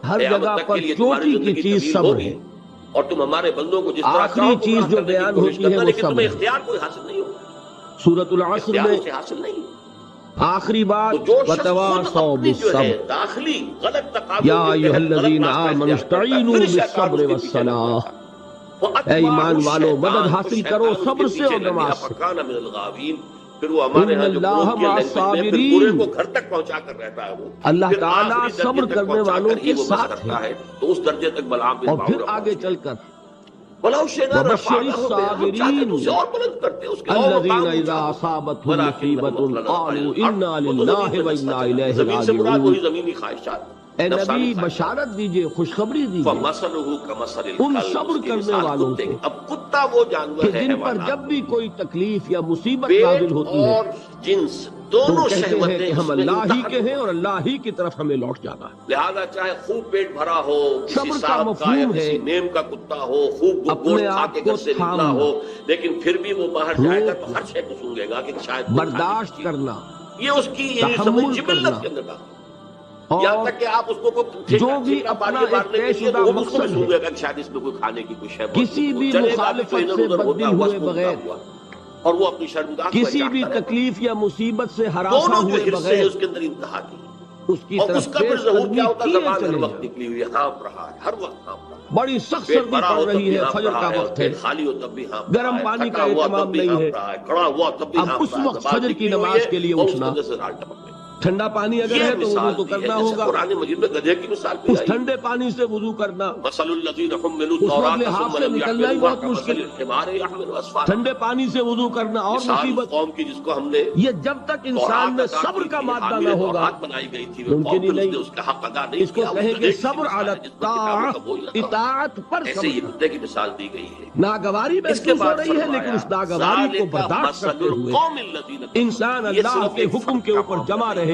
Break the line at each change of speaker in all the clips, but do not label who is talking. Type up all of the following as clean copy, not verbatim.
ہر جگہ پر چوٹی کی چیز صبر ہے،
اور تم ہمارے بندوں کو جس طرح
آخری چیز جو بیان ہوتی ہے وہ
لیکن
صبر
تمہیں
ہے۔
اختیار کوئی حاصل نہیں ہوگا،
سورۃ العصر
اختیار
میں
اسے حاصل نہیں۔
آخری بات
تو جو شخص خود
وتواصوا
اپنی جو ہے
بالصبر
داخلی غلط تقاضوں
یا
کے
ایھا
تحت غلط
الذین
راستہ
آمنوا
اختیار کرتا ہے،
استعینوا
پھر شیطان
بالصبر
اس کے پیچھے لگ
والصلاۃ،
جاتا ہے۔
اے ایمان والو مدد حاصل کرو صبر سے اور نماز سے۔
فکان من الغاوین، پھر وہ ہمارے ہاں جو
ان اللہ
قرآن کے
مع
لینگویج میں پھر
الصابرین،
برے کو گھر تک پہنچا کر رہتا ہے وہ،
اللہ
پھر
تعالیٰ
آخری درجے
صبر
تک
کرنے
پہنچا
والوں
کر ہی
کے
وہ بس
ساتھ
کرتا
ہے،
ہے، تو اس درجے تک بلعام بن
اور پھر
باورہ
آگے چل کر
وَلَوْ شِئْنَا
وَبَشِّرِ
رَفَعْنَاهُ بِهَا، ہم چاہتے تو اسے اور بلند کرتے، اس کے اور
الذین
مقام
اذا
اونچا،
اصابتهم
وَلَٰكِنَّهُ
مصیبۃ
مَطْلَنَا عَلَى
قالوا
الْأَرْضِ،
انا
وہ تو
للہ
زمین پہ
وانا
دستک
الیہ
ہے، زمین سے مراد
راجعون۔
وہی زمینی خواہشات،
اے
نفسانی
نبی
خواہشات۔
بشارت دیجئے، خوشخبری دیجئے
فَمَثَلُهُ كَمَثَلِ
ان
الْكَلْبِ،
صبر
اس کی
کرنے
مثال
والوں
کتے
سے
کی۔ اب کتا وہ جانور
کہ
ہے
جن پر
حیوانات،
جب بھی کوئی تکلیف یا مصیبت
پیٹ
نازل ہوتی ہے
اور جنس
تو
دونوں
کہتے ہیں
شہوتیں
کہ
اس
ہم
میں
اللہ ہی
انتہا
کے ہیں اور اللہ ہی کی طرف ہمیں لوٹ جانا ہے۔
لہذا چاہے خوب پیٹ بھرا ہو، کسی
صبر کا
صاحب کا یا
مفہوم ہے
کسی نیم کا کتا ہو، خوب
اپنے
گوشت کھا
آپ
کے
کو
گھر سے نکلا
تھامنا،
ہو، لیکن پھر بھی وہ باہر جائے گا
روک
تو ہر شے کو سونگے گا کہ شاید کوئی
برداشت
کھانے کی
کرنا،
چیز۔ یہ اس کی یہ
تحمل
سمجھ جبلت
کرنا،
کے اندر ڈالنا، یہاں
اور
تک کہ آپ اس کو
جو بھی
ٹھیکا
اپنا
مارنے
ایک
کے
طے
لیے
شدہ
تو وہ اس کو بھی
مقصد
سونگے
ہے،
گا کہ شاید اس میں کوئی کھانے کی کوئی شے
کسی
موجود ہو،
بھی
چلے گا بھی تو
مخالفت
ادھر
سے
ادھر
بدلی
ہوتا ہوا
ہوئے
سونگتا
بغیر،
ہوا، اور وہ اپنی شرمگاہ کو
کسی بھی
چاہتا رہتا ہے۔
تکلیف یا مصیبت سے ہراساں
دونوں جو
ہوئے
حصے ہیں
بغیر
اس کے اندر انتہا کی،
اس کی
اور
طرف
اس کا پھر
پیش
ظہور
قدمی
کیا ہوتا ہے،
کیے
زبان ہر
چلے
وقت
جاؤ۔
نکلی ہوئی ہے، ہانپ رہا ہے، ہر وقت ہانپ رہا ہے،
بڑی سخت
پیٹ
سردی
بھرا
پڑ
ہو تب
رہی
بھی
ہے،
ہانپ
فجر
رہا
کا
ہے، اور
وقت ہے،
پیٹ خالی ہو تب بھی ہانپ رہا
گرم
ہے،
پانی
تھکا
کا
ہوا
اہتمام
تب بھی
نہیں ہے،
ہانپ رہا ہے، کڑا ہوا تب بھی
اب
ہانپ
اس
رہا ہے،
وقت
زبان
فجر کی
نکلی ہوئی
نماز
ہے
کے لیے
اور اس
اٹھنا،
کے اندر سے رال ٹپک گئی۔
ٹھنڈا پانی اگر
یہ
ہے تو وضو
مثال
تو
دی ہے
کرنا
جیسے
ہوگا،
قرآن مجید میں گدھے کی مثال بھی
اس
آئی۔
ٹھنڈے پانی سے وضو کرنا،
مثل الذین حملوا
اس وقت
التوراۃ
لحاظ
ثم
سے
لم
نکلنا ہی
یحملوها
بہت
کمثل
مشکل،
الحمار یحمل اسفارا۔
ٹھنڈے پانی سے وضو کرنا اور
مثال اس
مصیبت،
قوم کی جس کو ہم نے
یہ جب تک انسان میں صبر کا مادہ نہ ہوگا
تورات بنائی گئی تھی، وہ
ممکن
قوم
ہی
پھر اس نے
نہیں۔
اس کا حق ادا نہیں
اس کو
کیا،
کہیں
اس
گے
گدھے کی
صبر
مثال
علی
ہے جس پر کتابوں کا بوجھ رکھا ہو۔
اطاعت پر
ایسے
صبر،
ہی کتے کی مثال دی گئی ہے۔
ناگواری
اس کے
محسوس ہو
بعد
رہی ہے لیکن اس ناگواری کو برداشت کرتے ہوئے انسان اللہ کے حکم کے اوپر جمع رہے،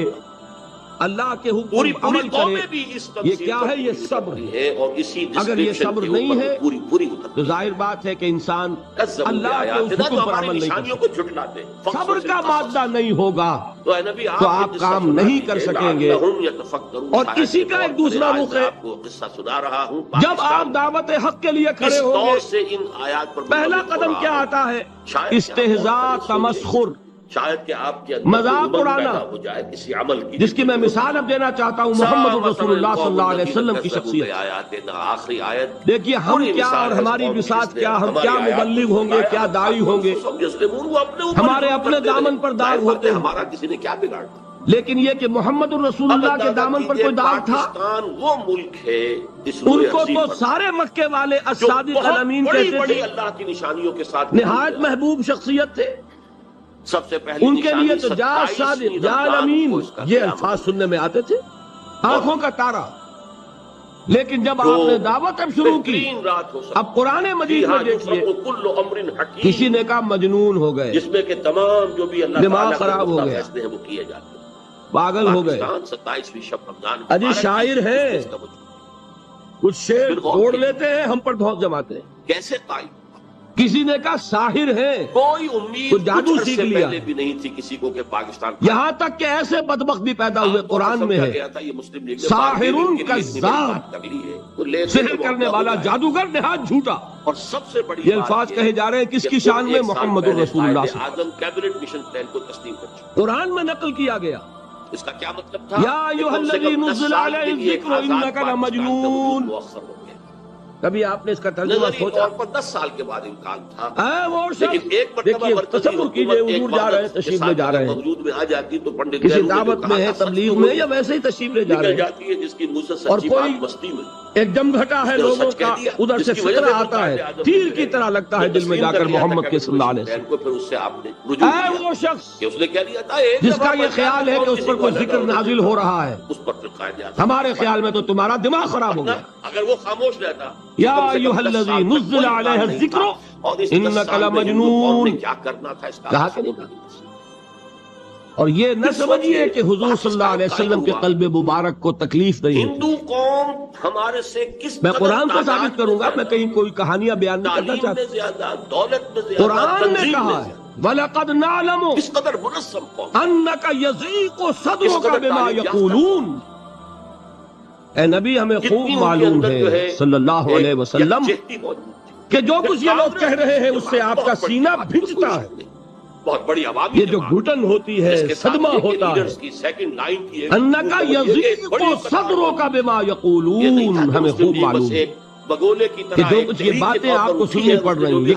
اللہ کے
پوری
حکم عمل
قومیں
کرے۔
بھی اس
یہ کیا ہے؟ یہ صبر ہے۔
اور اسی
اگر یہ صبر نہیں ہے
پوری
تو ظاہر بات ہے کہ انسان
اللہ
اللہ کے اس حکم پر عمل نہیں کر
نشانیوں کو جھٹلاتے
سکتا۔ صبر کا مادہ نہیں ہوگا
تو اے نبی
تو آپ کام نہیں کر سکیں گے۔ اور اسی کا ایک دوسرا رخ ہے،
آپ کو قصہ سنا رہا ہوں،
جب آپ دعوت حق کے لیے کھڑے
اس
ہوں
دور
گے
سے ان آیات پر
پہلا قدم کیا آتا ہے؟ استہزاء، تمسخر،
شاید کہ آپ کے
مذاق اڑانا،
ہو جائے کسی عمل کی
جس کی میں مثال اب دینا چاہتا ہوں محمد رسول اللہ صلی اللہ علیہ وسلم کی شخصیت۔
آخری آیت
دیکھیے ہم کیا اور ہماری بساط کیا، ہم کیا مبلغ ہوں گے، کیا داعی ہوں گے، ہمارے اپنے دامن پر داغ ہوتے ہیں،
ہمارا کسی نے کیا بگاڑا؟
لیکن یہ کہ محمد الرسول اللہ کے دامن پر کوئی داغ تھا؟
پاکستان وہ ملک ہے
ان کو تو سارے مکے والے الصادق الامین کہتے
بڑی
تھے،
اللہ کی نشانیوں کے ساتھ
نہایت محبوب شخصیت تھے،
سب سے پہلی
ان کے لیے تو جا
27
صادق جا
رمضان
الامین
کو اس کا
یہ
قیام
الفاظ سننے میں آتے تھے، آنکھوں کا تارا۔ لیکن جب آپ نے دعوت اب شروع کی،
بہترین رات ہو سکتی،
اب قرآن مجید میں دیکھیے
کل امر حکیم،
کسی نے کہا مجنون ہو گئے،
جس میں کہ تمام جو بھی اللہ
دماغ
تعالیٰ کے
خراب ہو
مختار
گیا،
فیصلے ہیں وہ کیے جاتے ہیں۔
پاگل ہو گئے۔
پاکستان 27ویں شب رمضان
اجی
مبارک
شاعر
کی
ہیں،
اس کا وجود۔
کچھ شعر
پھر غور
توڑ
کیجیے۔
لیتے ہیں، ہم پر دھوس جماتے ہیں۔
کیسے تعین؟
کسی نے کہا ساحر ہیں،
کوئی امید
تو جادو
کچھ
سیکھ
عرصے
لیا۔
پہلے بھی نہیں تھی کسی کو کہ پاکستان
یہاں تک کہ ایسے بدبخت بھی پیدا ہوئے، قرآن میں ہے ساحرون کذاب، سحر کرنے والا جادوگر نہایت جھوٹا۔
اور سب سے بڑی
یہ الفاظ کہے جا رہے ہیں کس کی شان میں؟ محمد الرسول اللہ صلی اللہ علیہ
اعظم کیبنٹ مشن پلان کو تسلیم کر چکا۔
وسلم۔ قرآن میں نقل کیا گیا،
اس کا کیا مطلب تھا؟
یا ایھا الذی نزل علیہ الذکر انک لمجنون۔ کبھی آپ نے اس کا ترجمہ
نظری
سوچا؟
طور پر 10 سال کے بعد امکان تھا،
وہ
لیکن ایک مرتبہ
دیکھیے
مرکزی
تصور کیجئے
حکومت ایک
حضور جا رہے ہیں، تشریف لے جا رہے ہیں،
وجود میں آ جاتی تو پنڈت
کسی
نہرو نے جو
دعوت
کہا
میں ہے،
تھا،
تبلیغ
سچ
میں،
تو
یا ویسے ہی تشریف لے جا
نکل
رہے ہیں،
جاتی ہے جس کی منہ سے
اور
سچی
کوئی
بات مستی میں
ایک جم گھٹا ہے لوگوں کا، ادھر سے فکر آتا ہے، تیر کی طرح لگتا ہے دل میں جا کر محمد کے صلی اللہ علیہ وسلم
کو، پھر اس سے آپ نے رجوع
اے
کیا
وہ شخص
کہ اس نے کیا لیا تھا،
جس کا یہ خیال ہے کہ اس پر کوئی ذکر نازل ہو رہا ہے،
اس پر پھر قائد اعظم،
ہمارے خیال میں تو تمہارا دماغ خراب ہو گیا۔
اگر وہ خاموش رہتا،
یا ایھا الذی نزل علیہ الذکر انک لمجنون،
کیا کرنا تھا اس کا
کہا کہ نہیں کہا۔ اور یہ نہ سمجھیے کہ حضور صلی اللہ علیہ وسلم کے قلب مبارک کو تکلیف نہیں ہوتی۔
ہندو قوم ہمارے سے کس
میں قرآن کو ثابت کروں گا، میں کہیں کوئی کہانیاں بیان نہیں کرنا
تعلیم میں
چاہتا۔
زیادہ، دولت میں زیادہ،
قرآن نے
تنظیم
کہا
میں
ہے
زیادہ،
وَلَقَدْ نَعْلَمُ
کس قدر منظم قوم،
أَنَّكَ يَضِيقُ صَدْرُكَ بِمَا يَقُولُونَ۔ اے نبی ہمیں خوب
کتنی ان کے
معلوم
اندر جو
ہے صلی اللہ علیہ وسلم
یکجہتی موجود تھی
کہ جو کچھ یہ لوگ کہہ رہے ہیں اس سے آپ کا سینہ بھنجتا ہے.
بہت بڑی عوامی
یہ جو گھٹن ہوتی ہے، صدمہ ہوتا ہے.
سیکنڈ لائن کی
انکا یضیق صدرک بما یقولون، ہمیں خوب معلوم ہے
بگولے کی
کہ
طرح
جو کچھ یہ باتیں آپ کو سننی پڑ رہی ہیں، یہ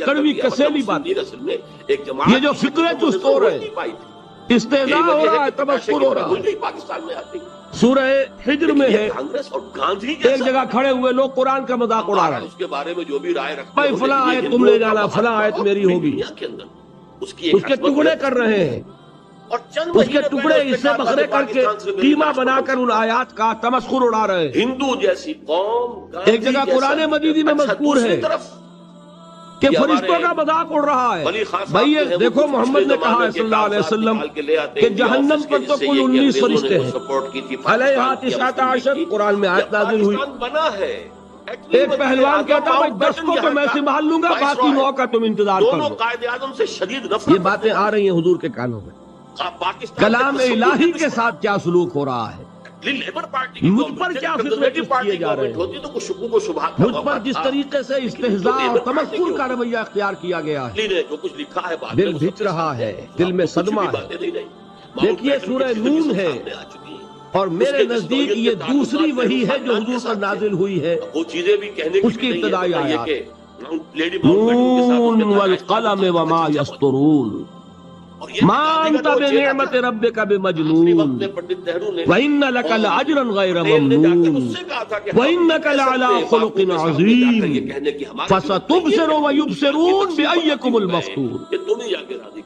کڑوی کسیلی باتیں، یہ جو فکریں چست ہو رہے ہیں، استہزاء ہو رہا ہے، تبصر ہو رہا ہے.
پاکستان میں آتی
سورہ حجر میں ہے،
کانگریس اور گاندھی
ایک جگہ کھڑے ہوئے لوگ قرآن کا مذاق اڑا رہے ہیں.
اس کے بارے میں جو بھی رائے رکھتے
بھائی فلاں آیت تم لے جانا، فلاں آیت میری ہوگی. اس کے ٹکڑے کر رہے ہیں،
اور چند
اس کے ٹکڑے اس سے بکھرے کر کے قیمہ بنا کر ان آیات کا تمسخر اڑا رہے ہیں.
ہندو جیسی قوم
ایک جگہ قرآن مجید میں مذکور ہے کہ فرشتوں کا مذاق اڑ رہا ہے. بھائی یہ دیکھو محمد نے کہا ہے صلی اللہ علیہ وسلم کہ جہنم پر تو کل 19 فرشتے ہیں، علیہا 19 قرآن میں آیت نازل ہوئی.
بنا ہے
ایک پہلوان کہتا بھائی 10 کو تو میں سنبھال لوں گا، باقی 9 کا تم انتظار
دونوں
کرو.
قائد اعظم سے شدید
یہ
نفرت
باتیں آ رہی ہیں حضور کے کانوں میں. کلام الہی کے ساتھ کیا سلوک ہو رہا ہے،
لیبر پارٹی
مجھ پر کیا فطرے کیے جا رہے ہیں،
ہوتی تو کچھ شکوک و شبہات
مجھ پر جس طریقے سے استہزاء اور تمسخر کا رویہ اختیار کیا گیا ہے،
جو کچھ لکھا ہے
دل بھچ رہا ہے، دل میں صدمہ ہے. دیکھیے سورہ نون ہے، اور میرے نزدیک یہ دوسری وحی ہے جو حضور پر نازل ہوئی ہے.
وہ چیزیں بھی کہنے
اس کی ابتدائی آیات نون والقلم وما یسطرون ما انت بنعمت ربک بمجنون وان لک لاجرا غیر ممنون وانک لعلی خلق عظیم فستبصر ویبصرون بأیکم المفتون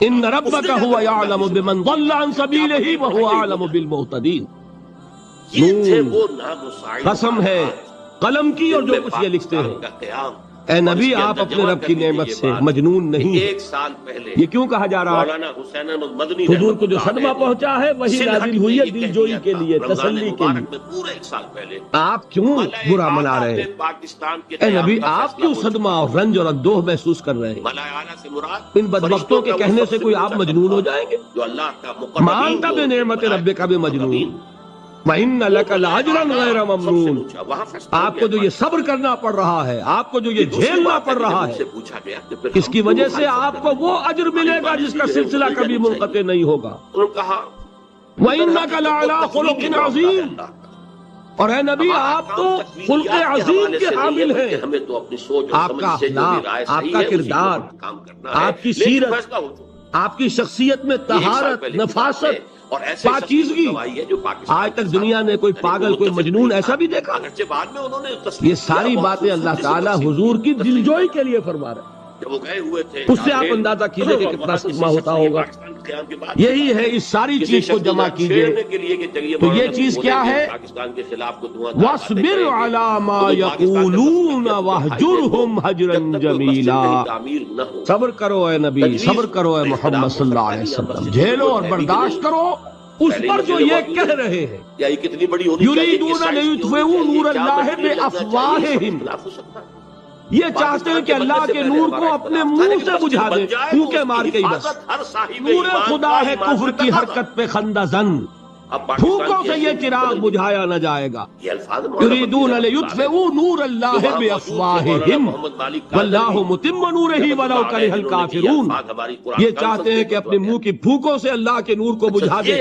ان ربک هو یعلم بمن ضل عن سبیلہ وهو اعلم بالمہتدین. قسم ہے قلم کی اور جو کچھ یہ لکھتے ہیں. اے نبی آپ اپنے رب کی نعمت سے مجنون نہیں.
ایک سال پہلے
یہ کیوں کہا جا رہا ہے؟ حضور کو جو صدمہ پہنچا ہے وہی نازل ہوئی ہے دل جوئی کے لیے، تسلی کے لیے.
پورے ایک سال پہلے
آپ کیوں برا منا رہے ہیں؟
پاکستان کے
اے نبی آپ کیوں صدمہ اور رنج اور اندوہ محسوس کر رہے ہیں؟
ملائے اعلیٰ سے مراد
ان بدبختوں کے کہنے سے کوئی آپ مجنون ہو جائیں گے؟
جو اللہ کا مقربین
مانتا بے نعمت ربک بمجنون وَإِنَّ لَكَ لَأَجْرًا غَيْرَ مَمْنُونٍ. آپ کو جو یہ صبر کرنا پڑ رہا ہے، آپ کو جو یہ جھیلنا پڑ رہا ہے، اس کی وجہ سے آپ کو وہ اجر ملے گا جس کا سلسلہ کبھی منقطع نہیں ہوگا. وَإِنَّكَ لَعَلَىٰ خُلُقٍ عَظِيمٍ. اور اے نبی آپ تو خلق عظیم کے حامل ہیں. آپ کا اخلاق، آپ کا کردار، آپ کی سیرت، آپ کی شخصیت میں طہارت، نفاست، پاکیزگی، آج تک دنیا نے کوئی پاگل، کوئی مجنون ایسا بھی دیکھا؟ یہ ساری باتیں اللہ تعالیٰ حضور کی دلجوئی کے لیے فرما رہے ہیں. اس سے آپ اندازہ کیجئے کہ کتنا صدمہ ہوتا ہوگا. یہی ہے، اس ساری چیز کو جمع کیجئے تو یہ چیز کیا ہے؟ وَاصْبِرْ عَلَىٰ مَا يَقُولُونَ وَاهْجُرْهُمْ هَجْرًا جَمِيلًا. صبر کرو اے نبی، صبر کرو اے محمد صلی اللہ علیہ وسلم، جھیلو اور برداشت کرو اس پر جو یہ کہہ رہے ہیں. یُرِیدُونَ لِیُطْفِئُوا نُورَ اللَّهِ بِأَفْوَاهِهِمْ. یہ چاہتے ہیں کہ اللہ کے نور کو اپنے منہ سے بجھا دیں، پھونکے مار کے ہی بس. نور خدا ہے کفر کی حرکت پہ خندہ زن، پھونکوں سے یہ چراغ بجھایا نہ جائے گا. یریدون لیطفئوا نور اللہ بافواہہم واللہ متم نورہ ولو کرہ الکافرون. یہ چاہتے ہیں کہ اپنے منہ کی پھونکوں سے اللہ کے نور کو بجھا دیں،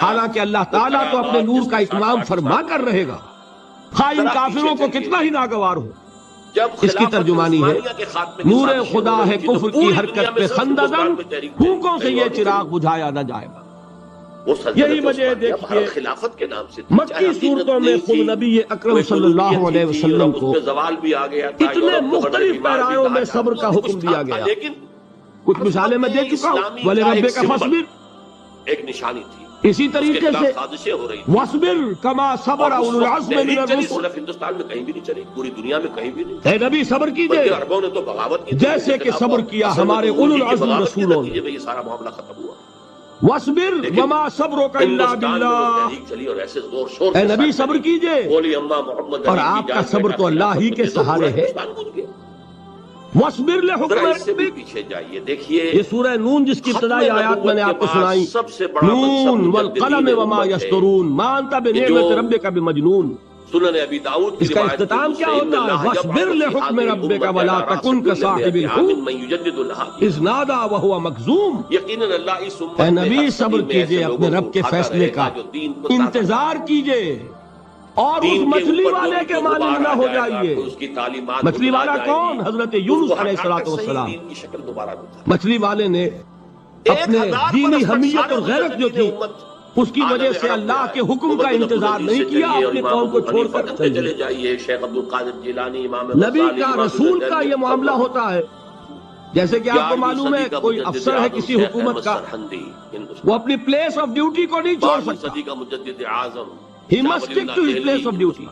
حالانکہ اللہ تعالیٰ تو اپنے نور کا اتمام فرما کر رہے گا، خواہ ان کافروں کو کتنا ہی ناگوار ہو. اس کی ترجمانی ہے نور خدا ہے کفر کی حرکت پہ خندہ زن، پھونکوں سے یہ چراغ بجھایا نہ جائے گا. یہی وجہ دیکھیے مکی صورتوں میں خود نبی اکرم صلی اللہ علیہ وسلم کو اتنے مختلف پیرایوں میں صبر کا حکم دیا گیا. کچھ مثالیں میں دے چکا ہوں. وَلِرَبِّكَ فَاصْبِرْ
ایک نشانی تھی.
اسی طریقے سے وَاصْبِرْ كَمَا صَبَرَ أُولُو الْعَزْمِ مِنَ الرُّسُلِ.
ہندوستان میں کہیں بھی نہیں چلی، پوری دنیا میں کہیں بھی نہیں.
اے نبی صبر کیجئے
عربوں نے تو بغاوت کی
جیسے کہ صبر کیا ہمارے اولو العزم رسولوں نے.
یہ سارا معاملہ ختم ہوا.
وَاصْبِرْ وَمَا صَبْرُكَ إِلَّا بِاللَّهِ. اے نبی صبر کیجئے، اور آپ کا صبر تو اللہ ہی کے سہارے ہے. وَاصْبِرْ لِحُكْمِ
ذرا اس سے بھی
رَبِّكَ،
پیچھے جائیے، دیکھیے
یہ سورہ نون جس کی ابتدائی آیات میں نے آپ کو سنائی،
سب سے بڑا
نون والقلم وما یسطرون ما انت بنعمت ربک بمجنون،
سنن ابی داؤد کی
اس کا
روایت
اختتام کیا ہوتا ہے؟ وَاصْبِرْ لِحُكْمِ رَبِّكَ وَلَا تَكُنْ كَصَاحِبِ الْحُوتِ إِذْ نَادَىٰ وَهُوَ مَكْظُومٌ۔
یقیناً اللہ اس امت
اے
میں
نبی
ہر
صبر
صدی میں
کیجئے،
ایسے
اپنے
لوگوں
رب
کو
کے
اٹھاتا
فیصلے
رہے
کا
گا جو دین کو
انتظار کیجئے، اور اس مچھلی والے کے مانند نہ ہو جائیے۔
اس کی تعلیمات
مچھلی والا کون؟ حضرت یونس علیہ السلام۔
دین کی شکل دوبارہ دکھا۔
مچھلی والے نے اپنے دینی حمیت اور غیرت جو تھی اس کی وجہ سے اللہ کے حکم کا انتظار نہیں کیا، اپنے قوم کو چھوڑ کر
چلے جائیے۔ شیخ عبد القادر جیلانی، امام
نبی کا رسول کا یہ معاملہ ہوتا ہے۔ جیسے کہ آپ کو معلوم ہے کوئی افسر ہے کسی حکومت کا، وہ اپنی پلیس آف ڈیوٹی کو نہیں چھوڑ سکتا،
صدی کا مجدد اعظم
ہی must stick to his place of duty.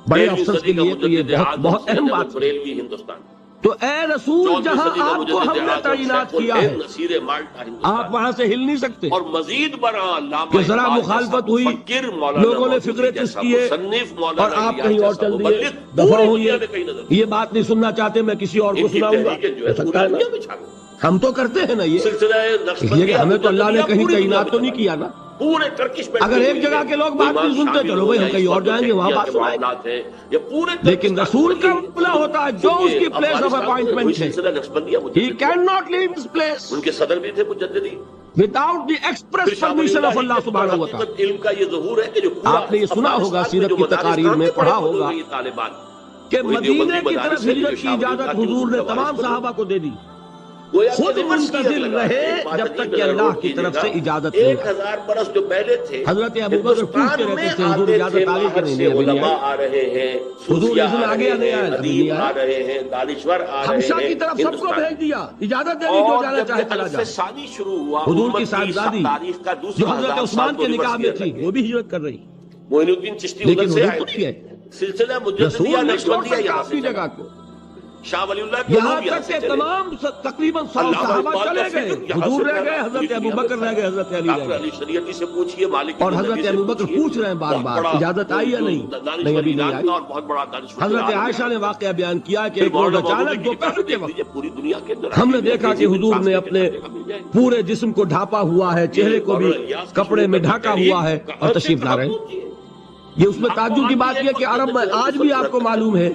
بڑے افسر کے لیے تو یہ بہت اہم بات ہے۔
بریلوی ہندوستان،
تو اے رسول جہاں آپ کو ہم نے تعینات کیا ہے
نصیر مالٹا ہندوستان،
آپ وہاں سے ہل نہیں سکتے۔
اور مزید بڑا علامہ
کہ ذرا مخالفت ہوئی، لوگوں نے فکرے چست کیے اور آپ کہیں اور چل دیے، دفعہ ہوئیے، یہ بات نہیں سننا چاہتے، میں کسی اور کو سناؤں گا، ہو سکتا ہے نا؟ ہم تو کرتے ہیں نا یہ ہمیں تو اللہ نے کہیں تعینات تو نہیں کیا نا۔
پورے ٹرکش میں
اگر ایک جگہ کے لوگ بات نہیں سنتے، چلو بھائی ہم کہیں اور جائیں گے، وہاں بات سنائیں گے۔ لیکن رسول کا معاملہ ہوتا ہے جو اس کی پلیس آف اپائنٹمنٹ ہے، he cannot leave his place
ان کے صدر بھی تھے مجددی،
without the express permission of Allah سبحانہ وتعالی۔
علم کا یہ ظہور ہے کہ جو
آپ نے یہ سنا ہوگا، سیرت کی تقاریر میں پڑھا ہوگا کہ مدینے کی طرف ہجرت کی اجازت حضور نے تمام صحابہ کو دے دی، خود منتظر رہے جب تک کہ اللہ کی طرف سے اجازت نہیں آئی۔
1000 برس جو پہلے تھے،
حضرت ابوبکر پوچھتے رہتے تھے حضور اجازت آگے کہ نہیں ابھی نہیں
آ رہے ہیں،
حضور اس میں آگے نہیں آیا، ابھی نہیں
آ
آیا۔
رہے ہیں، دانشور آ رہے ہیں،
حبشہ کی طرف سب کو بھیج دیا، اجازت دے دی، جو جانا چاہے چلا جائے۔
ثانی شروع ہوا
حضور کی صاحبزادی
تاریخ کا
جو
دوسرا
حضرت عثمان کے نکاح میں تھی وہ بھی ہجرت کر رہی،
معین الدین چشتی
لیکن
ادھر سے
حضور
آئے
تو نہیں
تھے۔
گئے۔
سلسلہ مجددیہ
رسول نہیں چھوڑ
نقشبندیہ
سکتا
یہاں
اپنی
سے
جگہ
چلا،
کو،
شاہ ولی اللہ کے
یہاں
لوگ یہاں
تک
سے
کہ
چلے۔
تمام تقریباً 100 صحابہ چلے گئے، حضور رہ گئے، حضرت ابوبکر رہ گئے، حضرت علی رہ
ڈاکٹر
گئے،
علی شریعتی سے پوچھئے، مالک
اور حضرت ابوبکر پوچھ رہے ہیں بار بار اجازت آئی یا نہیں؟ نہیں ابھی نہیں آئی۔
اور بہت بڑا دانشور
حضرت عائشہ نے واقعہ بیان کیا کہ ایک روز اچانک دوپہر کے وقت
پوری دنیا کے اندر
ہم نے دیکھا کہ حضور نے اپنے پورے جسم کو ڈھانپا ہوا ہے، چہرے کو بھی کپڑے میں ڈھانکا ہوا ہے اور تشریف لا رہے ہیں۔ یہ اس میں تعجب کی بات یہ کہ عرب میں آج بھی آپ کو معلوم ہے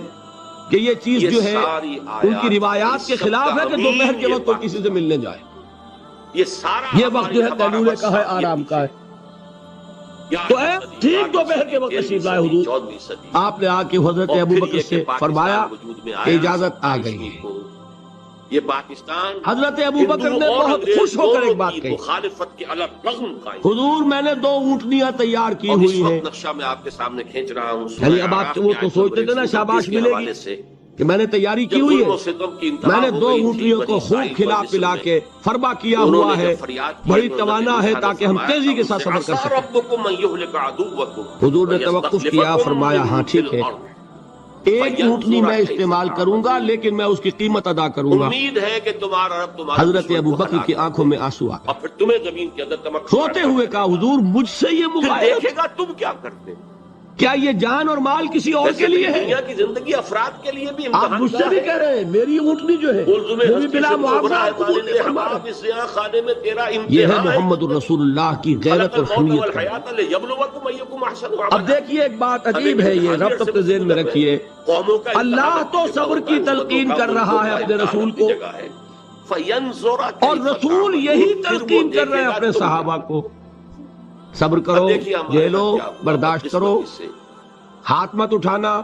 کہ یہ چیز جو ہے ان کی روایات کے خلاف ہے کہ دوپہر کے وقت کوئی کسی سے ملنے جائے۔ یہ وقت جو ہے قیلولے کا ہے، آرام کا ہے۔ تو اے ٹھیک دوپہر کے وقت تشریف لائے حضور، آپ نے آ کے حضرت ابوبکر سے فرمایا کہ اجازت آ گئی ہے۔
یہ پاکستان
حضرت ابوبکر نے بہت خوش ہو کر ایک بات کہی،
مخالفت کے الگ رغم قائم۔
حضور میں نے 2 اونٹنیاں تیار کی
اور اس
ہوئی ہیں۔
وقت نقشہ میں آپ کے سامنے کھینچ رہا ہوں،
یعنی اب آپ وہ تو سوچتے تھے نا شاباش ملے گی کہ میں نے تیاری کی ہوئی ہے، میں نے 2 اونٹنیوں کو خوب کھلا پلا کے فربا کیا ہوا ہے، بڑی توانا ہے تاکہ ہم تیزی کے ساتھ سفر کر سکیں۔ حضور نے توقف کیا، فرمایا ہاں ٹھیک ہے، ایک اونٹنی میں استعمال کروں گا لیکن میں اس کی قیمت ادا کروں گا۔
امید ہے کہ تمہارا رب تمہارا
حضرت ابوبکر کی آنکھوں میں آنسو آ گئے،
اور پھر تمہیں زمین کے اندر تمکن
روتے ہوئے کہا حضور مجھ سے یہ مغایرت،
دیکھے گا تم کیا کرتے۔
کیا یہ جان اور مال کسی اور کے لیے ہے؟
دنیا کی زندگی افراد کے لیے بھی
آپ مجھ سے بھی کہہ رہے ہیں میری اونٹنی جو ہے وہ بھی بلا معاوضہ آپ کو بولتے فرما رہا ہے۔
خانے میں تیرا
یہ ہے محمد الرسول اللہ کی غیرت اور حمیت کا۔ اب دیکھیے ایک بات عجیب ہے، یہ ربط اپنے ذہن میں رکھیے، اللہ تو صبر کی تلقین کر رہا ہے اپنے رسول کو، اور رسول یہی تلقین کر رہے ہیں اپنے صحابہ کو، صبر کرو، جھیلو، برداشت کرو، ہاتھ مت اٹھانا،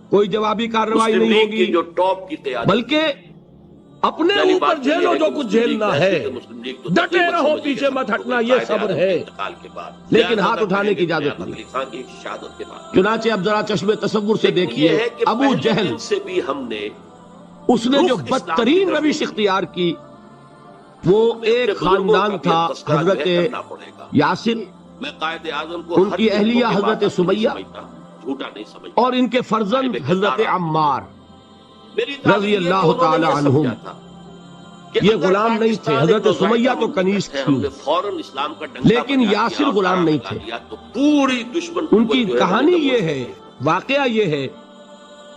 کوئی جوابی کارروائی نہیں ہوگی، بلکہ اپنے اوپر جھیلو جو کچھ جھیلنا ہے، ڈٹے رہو، پیچھے مت ہٹنا، یہ صبر ہے، لیکن ہاتھ اٹھانے کی اجازت نہیں۔ چنانچہ اب ذرا چشمے تصور سے دیکھیے، ابو جہل
سے بھی ہم نے
اس نے جو بدترین روش اختیار کی، وہ ایک خاندان تھا حضرت یاسر، ان کی اہلیہ حضرت سمیہ، اور ان کے فرزند حضرت عمار رضی اللہ تعالی عنہم۔ یہ غلام نہیں تھے، حضرت سمیہ تو کنیز تھی، لیکن یاسر غلام نہیں تھے۔ ان کی کہانی یہ ہے، واقعہ یہ ہے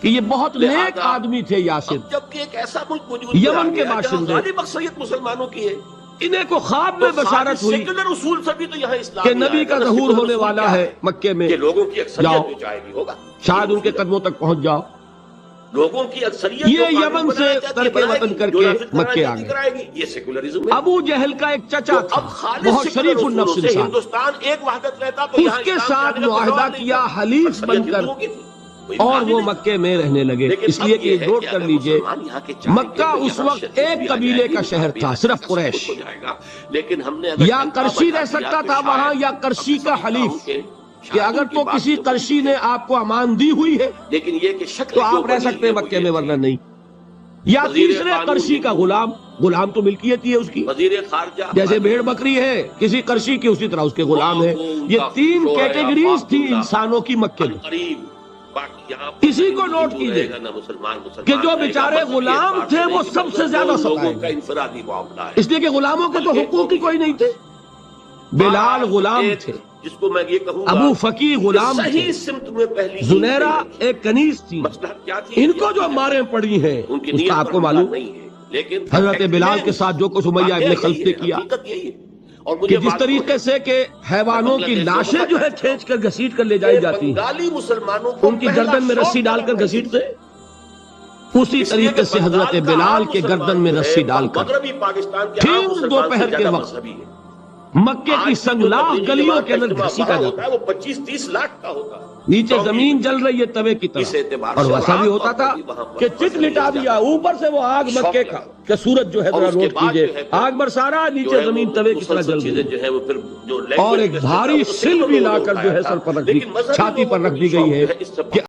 کہ یہ بہت نیک آدمی تھے یاسر،
جبکہ ایک ایسا ملک موجود ہے
یمن کے باشندے،
غالب اکثریت مسلمانوں کی ہے،
انہیں کو خواب میں بشارت ہوئی
سیکولر اصول سے بھی تو یہاں اسلام
کہ نبی کا ظہور ہونے والا ہے مکے میں،
کہ لوگوں کی
جاؤ
اکثریت جو چاہے گی ہوگا،
شاید ان کے قدموں تک پہنچ جاؤ۔
لوگوں کی اکثریت
یہ یمن سے ترک وطن کر کے مکے آ گئے۔
یہ سیکولرزم ہے۔
ابو جہل کا ایک چچا تھا،
اب خالص
بہت شریف
سیکولر
النفس
اصولوں سے
انسان،
ہندوستان ایک وحدت رہتا تو
اس کے ساتھ معاہدہ کیا حلیف بن کر، اور وہ مکے میں رہنے لگے۔ اس لیے کہ نوٹ کر لیجئے، مکہ اس وقت ایک قبیلے کا شہر تھا، صرف قریش،
لیکن ہم نے
یا قرشی رہ سکتا تھا وہاں یا قرشی کا حلیف، کہ اگر تو کسی قرشی نے آپ کو امان دی ہوئی ہے
لیکن یہ کہ شکل
تو آپ رہ سکتے ہیں مکے میں، ورنہ نہیں۔ یا تیسرے قرشی کا غلام، غلام تو ملکیت ہی ہے اس کی،
وزیر خارجہ
جیسے بھیڑ بکری ہے کسی قرشی کی، اسی طرح اس کے غلام ہے۔ یہ تین کیٹیگریز تھی انسانوں کی مکے میں۔ اسی کو نوٹ کیجئے کہ جو بیچارے غلام تھے وہ سب سے زیادہ ستائے گئے،
انفرادی معاملہ ہے،
اس لیے کہ غلاموں کے تو حقوق ہی کوئی نہیں تھے۔ بلال غلام تھے،
جس کو میں یہ کہوں گا
ابو فقی غلام تھے،
صحیح سمت میں پہلی
زنیرہ ایک کنیز تھی۔
مسئلہ کیا تھی؟
ان کو جو ماریں پڑی ہیں
ان کی
اس
نیت
کا آپ
پر
کو
حملہ
معلوم،
نہیں ہے، لیکن
حضرت بلال کے ساتھ جو کچھ امیہ ابن خلف نے کیا،
حقیقت یہی ہے۔ اور
کہ جس طریقے سے کہ حیوانوں کی لاشیں جو ہے کھینچ کر گھسیٹ کر لے جائی جاتی ہیں،
بنگالی مسلمانوں کو
ان کی گردن میں رسی ڈال کر گھسیٹتے، اسی طریقے سے حضرت بلال کے گردن میں رسی ڈال کر
مغربی پاکستان کے عام
ٹھیک
مسلمان
دوپہر
سے
کے
زیادہ
وقت
مذہبی ہے۔
مکے کی سنگلاخ گلیوں کے اندر گھسیٹا جاتا ہے۔
وہ 25-30 لاکھ کا ہوتا ہے،
نیچے زمین جل رہی ہے توے کی
اس
طرح،
اعتبار
اور
سے
ویسا بھی ہوتا تھا کہ چت لٹا دیا، اوپر سے وہ آگ مکے کا کہ سورج جو ہے ذرا نوٹ کیجئے، آگ برسا رہا، نیچے زمین توے کی طرح جل رہی ہے،
جو ہے وہ پھر جو
اور ایک بھاری سل بھی لا کر جو ہے سر پر رکھ دی، چھاتی پر رکھ دی گئی ہے کہ